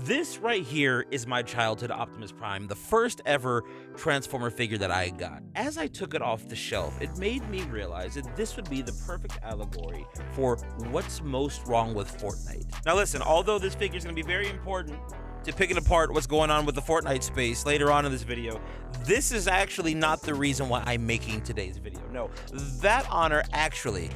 This right here is my childhood Optimus Prime, the first ever Transformer figure that I got. As I took it off the shelf, it made me realize that this would be the perfect allegory for what's most wrong with Fortnite. Now listen, although this figure is going to be very important to picking apart what's going on with the Fortnite space later on in this video, this is actually not the reason why I'm making today's video. No, that honor actually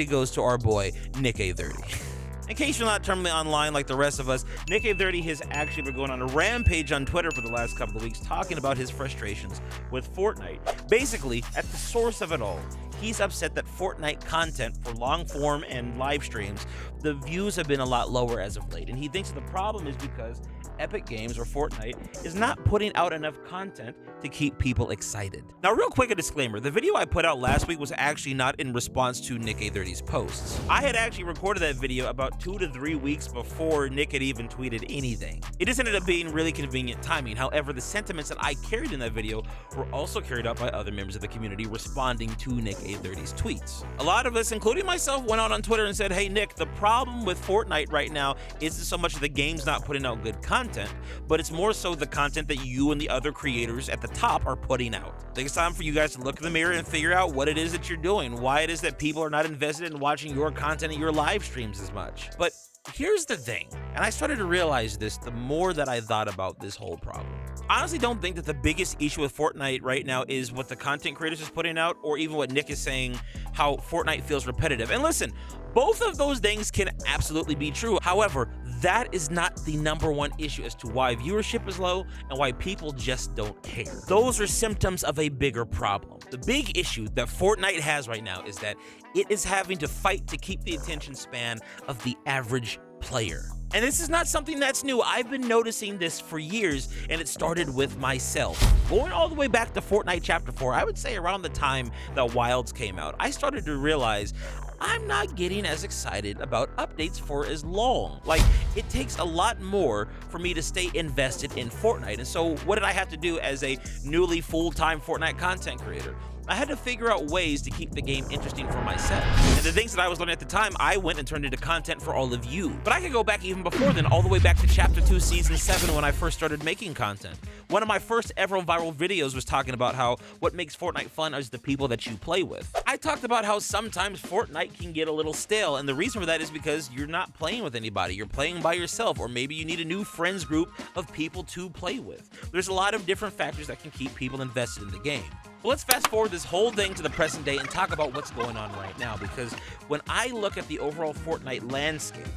goes to our boy, NickEh30. In case you're not terminally online like the rest of us, NickEh30 has actually been going on a rampage on Twitter for the last couple of weeks talking about his frustrations with Fortnite. Basically, at the source of it all, he's upset that Fortnite content for long form and live streams, the views have been a lot lower as of late, and he thinks that the problem is because Epic Games, or Fortnite, is not putting out enough content to keep people excited. Now, real quick, a disclaimer. The video I put out last week was actually not in response to NickEh30's posts. I had actually recorded that video about 2 to 3 weeks before Nick had even tweeted anything. It just ended up being really convenient timing. However, the sentiments that I carried in that video were also carried out by other members of the community responding to NickEh30's tweets. A lot of us, including myself, went out on Twitter and said, hey, Nick, the problem with Fortnite right now isn't so much the game's not putting out good content, but it's more so the content that you and the other creators at the top are putting out. I think it's time for you guys to look in the mirror and figure out what it is that you're doing, why it is that people are not invested in watching your content and your live streams as much. But here's the thing, and I started to realize this the more that I thought about this whole problem. I honestly don't think that the biggest issue with Fortnite right now is what the content creators is putting out, or even what Nick is saying, how Fortnite feels repetitive. And listen, both of those things can absolutely be true. However, that is not the #1 issue as to why viewership is low and why people just don't care. Those are symptoms of a bigger problem. The big issue that Fortnite has right now is that it is having to fight to keep the attention span of the average player. And this is not something that's new. I've been noticing this for years, and it started with myself. Going all the way back to Fortnite Chapter 4, I would say around the time that Wilds came out, I started to realize I'm not getting as excited about updates for as long. Like, it takes a lot more for me to stay invested in Fortnite. And so what did I have to do as a newly full-time Fortnite content creator? I had to figure out ways to keep the game interesting for myself. And the things that I was learning at the time, I went and turned into content for all of you. But I could go back even before then, all the way back to Chapter 2, Season 7, when I first started making content. One of my first ever viral videos was talking about how what makes Fortnite fun is the people that you play with. I talked about how sometimes Fortnite can get a little stale, and the reason for that is because you're not playing with anybody. You're playing by yourself, or maybe you need a new friends group of people to play with. There's a lot of different factors that can keep people invested in the game. Well, let's fast forward this whole thing to the present day and talk about what's going on right now, because when I look at the overall Fortnite landscape,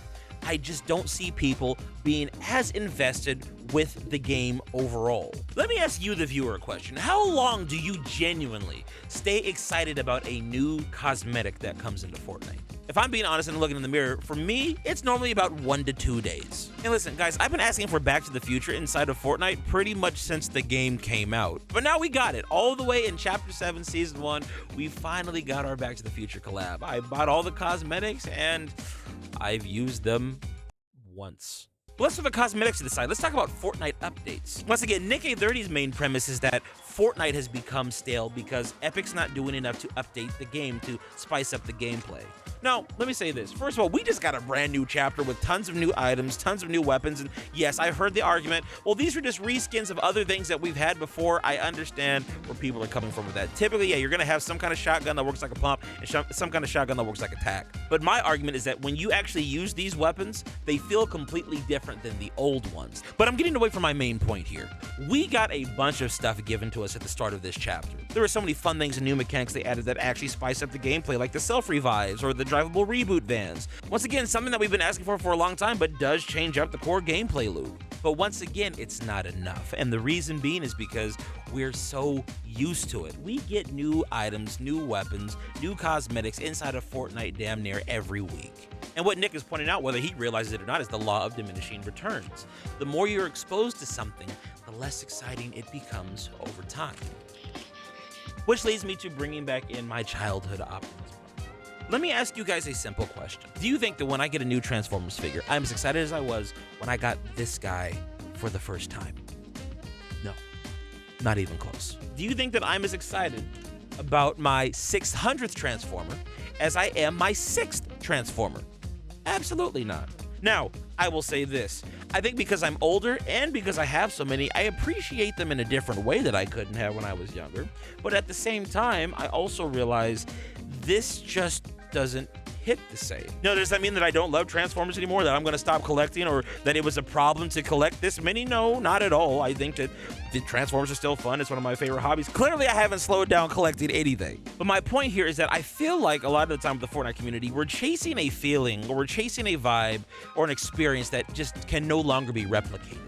I just don't see people being as invested with the game overall. Let me ask you, the viewer, a question. How long do you genuinely stay excited about a new cosmetic that comes into Fortnite? If I'm being honest and looking in the mirror, for me, it's normally about 1 to 2 days. And listen, guys, I've been asking for Back to the Future inside of Fortnite pretty much since the game came out. But now we got it. All the way in Chapter 7, Season 1, we finally got our Back to the Future collab. I bought all the cosmetics, and I've used them once. Let's put the cosmetics to the side. Let's talk about Fortnite updates. Once again, NickEh30's main premise is that Fortnite has become stale because Epic's not doing enough to update the game to spice up the gameplay. Now, let me say this. First of all, we just got a brand new chapter with tons of new items, tons of new weapons, and yes, I've heard the argument, well, these are just reskins of other things that we've had before. I understand where people are coming from with that. Typically, yeah, you're gonna have some kind of shotgun that works like a pump and some kind of shotgun that works like a tac. But my argument is that when you actually use these weapons, they feel completely different than the old ones. But I'm getting away from my main point here. We got a bunch of stuff given to us at the start of this chapter. There were so many fun things and new mechanics they added that actually spice up the gameplay, like the self-revives or the drivable reboot vans. Once again, something that we've been asking for a long time, but does change up the core gameplay loop. But once again, it's not enough. And the reason being is because we're so used to it. We get new items, new weapons, new cosmetics inside of Fortnite damn near every week. And what Nick is pointing out, whether he realizes it or not, is the law of diminishing returns. The more you're exposed to something, the less exciting it becomes over time. Which leads me to bringing back in my childhood Optimus Prime. Let me ask you guys a simple question. Do you think that when I get a new Transformers figure, I'm as excited as I was when I got this guy for the first time? No, not even close. Do you think that I'm as excited about my 600th Transformer as I am my 6th Transformer? Absolutely not. Now, I will say this. I think because I'm older and because I have so many, I appreciate them in a different way that I couldn't have when I was younger. But at the same time, I also realize this just doesn't hit the same. Now, does that mean that I don't love Transformers anymore, that I'm going to stop collecting, or that it was a problem to collect this many? No, not at all. I think that the Transformers are still fun. It's one of my favorite hobbies. Clearly, I haven't slowed down collecting anything. But my point here is that I feel like a lot of the time with the Fortnite community, we're chasing a feeling, or we're chasing a vibe, or an experience that just can no longer be replicated.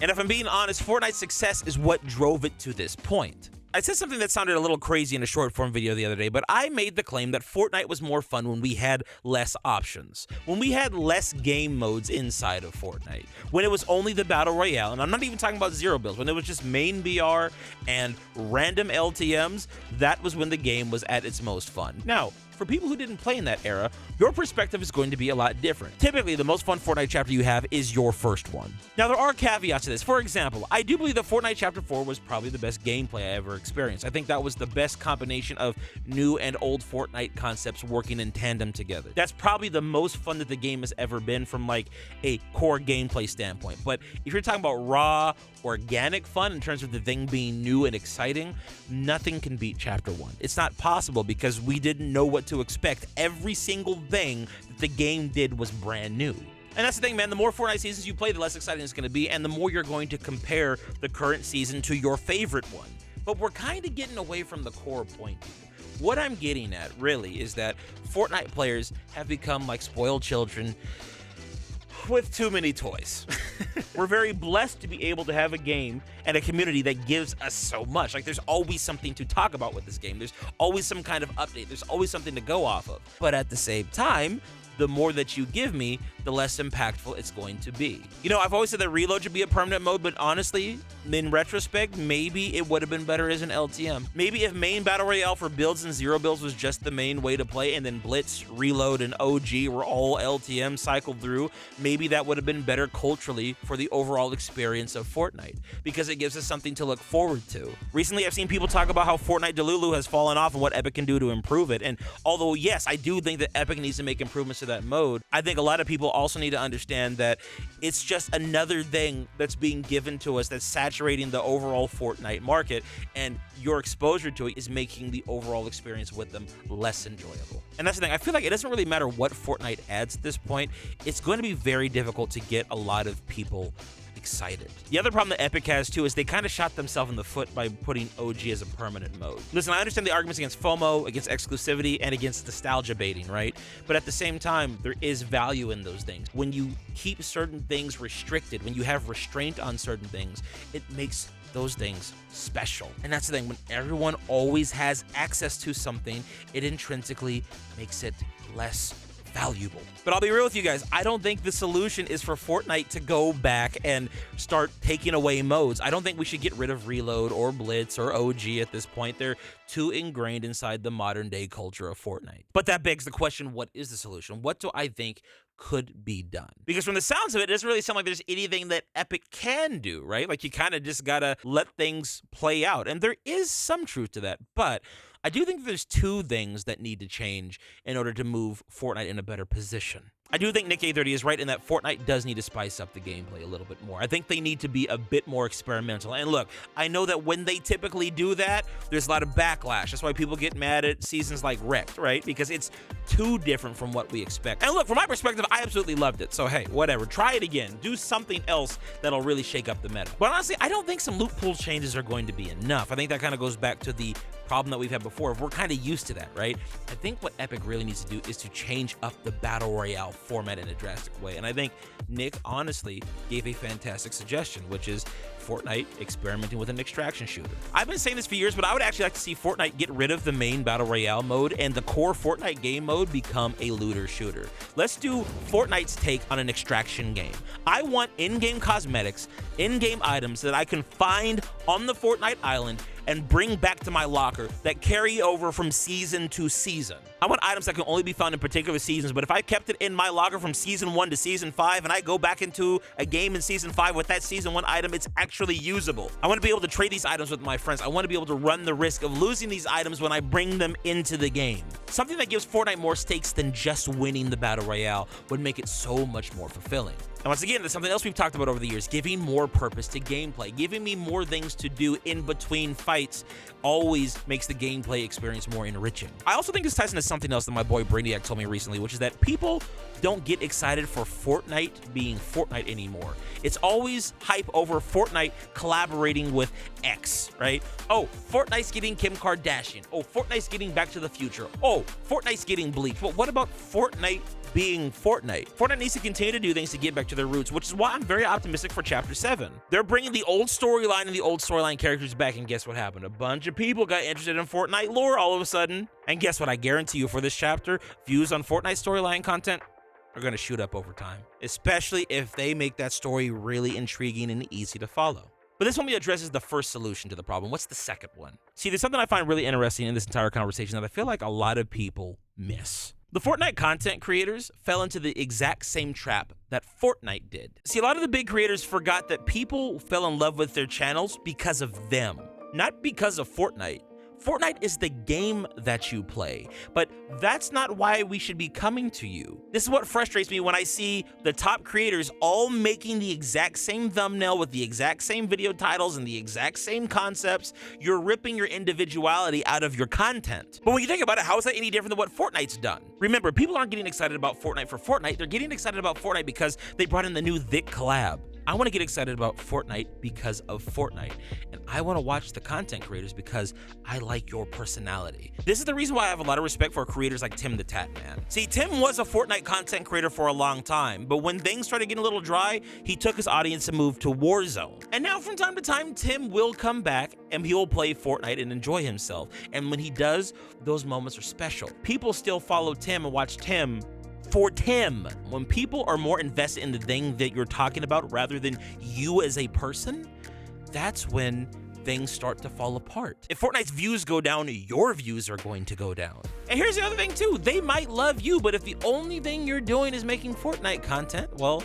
And if I'm being honest, Fortnite's success is what drove it to this point. I said something that sounded a little crazy in a short form video the other day, but I made the claim that Fortnite was more fun when we had less options, when we had less game modes inside of Fortnite, when it was only the Battle Royale, and I'm not even talking about zero builds, when it was just main BR and random LTMs. That was when the game was at its most fun. Now, for people who didn't play in that era, your perspective is going to be a lot different. Typically, the most fun Fortnite chapter you have is your first one. Now, there are caveats to this. For example, I do believe that Fortnite Chapter 4 was probably the best gameplay I ever experienced. I think that was the best combination of new and old Fortnite concepts working in tandem together. That's probably the most fun that the game has ever been from like a core gameplay standpoint. But if you're talking about raw, organic fun in terms of the thing being new and exciting, nothing can beat Chapter 1. It's not possible because we didn't know what to expect. Every single thing that the game did was brand new. And that's the thing, man. The more Fortnite seasons you play, the less exciting it's going to be, and the more you're going to compare the current season to your favorite one. But we're kind of getting away from the core point here. What I'm getting at, really, is that Fortnite players have become like spoiled children with too many toys. We're very blessed to be able to have a game and a community that gives us so much. Like, there's always something to talk about with this game. There's always some kind of update. There's always something to go off of. But at the same time, the more that you give me, the less impactful it's going to be. You know, I've always said that reload should be a permanent mode, but honestly, in retrospect, maybe it would have been better as an LTM. Maybe if main Battle Royale for builds and zero builds was just the main way to play, and then Blitz, Reload, and OG were all LTM cycled through, maybe that would have been better culturally for the overall experience of Fortnite, because it gives us something to look forward to. Recently, I've seen people talk about how Fortnite Delulu has fallen off and what Epic can do to improve it, and although, yes, I do think that Epic needs to make improvements to that mode, I think a lot of people also need to understand that it's just another thing that's being given to us that's saturating the overall Fortnite market, and your exposure to it is making the overall experience with them less enjoyable. And that's the thing, I feel like it doesn't really matter what Fortnite adds at this point, it's going to be very difficult to get a lot of people excited. The other problem that Epic has too is they kind of shot themselves in the foot by putting OG as a permanent mode. Listen, I understand the arguments against FOMO, against exclusivity, and against nostalgia baiting, right? But at the same time, there is value in those things. When you keep certain things restricted, when you have restraint on certain things, it makes those things special. And that's the thing, when everyone always has access to something, it intrinsically makes it less valuable. But I'll be real with you guys, I don't think the solution is for Fortnite to go back and start taking away modes. I don't think we should get rid of Reload or Blitz or OG at this point. They're too ingrained inside the modern day culture of Fortnite. But that begs the question, what is the solution? What do I think could be done? Because from the sounds of it, it doesn't really sound like there's anything that Epic can do, right? Like, you kind of just gotta let things play out. And there is some truth to that, but I do think there's two things that need to change in order to move Fortnite in a better position. I do think NickEh30 is right in that Fortnite does need to spice up the gameplay a little bit more. I think they need to be a bit more experimental. And look, I know that when they typically do that, there's a lot of backlash. That's why people get mad at seasons like Wrecked, right? Because it's too different from what we expect. And look, from my perspective, I absolutely loved it. So hey, whatever, try it again. Do something else that'll really shake up the meta. But honestly, I don't think some loot pool changes are going to be enough. I think that kind of goes back to the problem that we've had before. We're kind of used to that, right? I think what Epic really needs to do is to change up the Battle Royale format in a drastic way. And I think Nick honestly gave a fantastic suggestion, which is Fortnite experimenting with an extraction shooter. I've been saying this for years, but I would actually like to see Fortnite get rid of the main Battle Royale mode and the core Fortnite game mode become a looter shooter. Let's do Fortnite's take on an extraction game. I want in-game cosmetics, in-game items that I can find on the Fortnite island and bring back to my locker that carry over from season to season. I want items that can only be found in particular seasons, but if I kept it in my logger from season 1 to season 5 and I go back into a game in season 5 with that season 1 item, it's actually usable. I want to be able to trade these items with my friends. I want to be able to run the risk of losing these items when I bring them into the game. Something that gives Fortnite more stakes than just winning the Battle Royale would make it so much more fulfilling. And once again, there's something else we've talked about over the years, giving more purpose to gameplay. Giving me more things to do in between fights always makes the gameplay experience more enriching. I also think this ties into something else that my boy Brainiac told me recently, which is that people don't get excited for Fortnite being Fortnite anymore. It's always hype over Fortnite collaborating with X, right? Oh, Fortnite's getting Kim Kardashian. Oh, Fortnite's getting Back to the Future. Oh, Fortnite's getting Bleach. But what about Fortnite being Fortnite? Fortnite needs to continue to do things to get back to their roots, which is why I'm very optimistic for Chapter 7. They're bringing the old storyline and the old storyline characters back, and guess what happened? A bunch of people got interested in Fortnite lore all of a sudden. And guess what? I guarantee you for this chapter, views on Fortnite storyline content are going to shoot up over time, especially if they make that story really intriguing and easy to follow. But this only addresses the first solution to the problem. What's the second one? See, there's something I find really interesting in this entire conversation that I feel like a lot of people miss. The Fortnite content creators fell into the exact same trap that Fortnite did. See, a lot of the big creators forgot that people fell in love with their channels because of them, not because of Fortnite. Fortnite is the game that you play, but that's not why we should be coming to you. This is what frustrates me when I see the top creators all making the exact same thumbnail with the exact same video titles and the exact same concepts. You're ripping your individuality out of your content. But when you think about it, how is that any different than what Fortnite's done? Remember, people aren't getting excited about Fortnite for Fortnite. They're getting excited about Fortnite because they brought in the new Thick collab. I want to get excited about Fortnite because of Fortnite, and I want to watch the content creators because I like your personality. This is the reason why I have a lot of respect for creators like Tim the Tat Man. See, Tim was a Fortnite content creator for a long time, but when things started getting a little dry, he took his audience and moved to Warzone. And now from time to time, Tim will come back and he will play Fortnite and enjoy himself. And when he does, those moments are special. People still follow Tim and watch Tim for Tim. When people are more invested in the thing that you're talking about rather than you as a person, that's when things start to fall apart. If Fortnite's views go down, your views are going to go down. And here's the other thing too, they might love you, but if the only thing you're doing is making Fortnite content, well,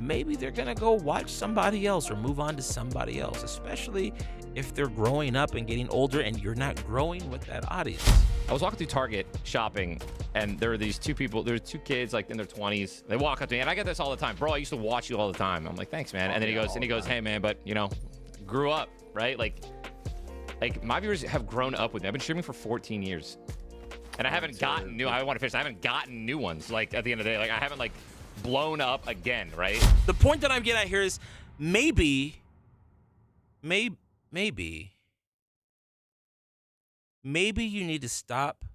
maybe they're gonna go watch somebody else or move on to somebody else, especially if they're growing up and getting older and you're not growing with that audience. I was walking through Target shopping, and there were these two people, there were two kids like in their 20s. They walk up to me, and I get this all the time. Bro, I used to watch you all the time. I'm like, thanks, man. And then he goes, hey, man, but, you know, grew up, right? Like my viewers have grown up with me. I've been streaming for 14 years. And I haven't gotten new, I want to finish, I haven't gotten new ones, like, at the end of the day. Like, I haven't, like, blown up again, right? The point that I'm getting at here is maybe you need to stop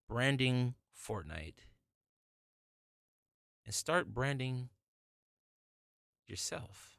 branding Fortnite and start branding yourself.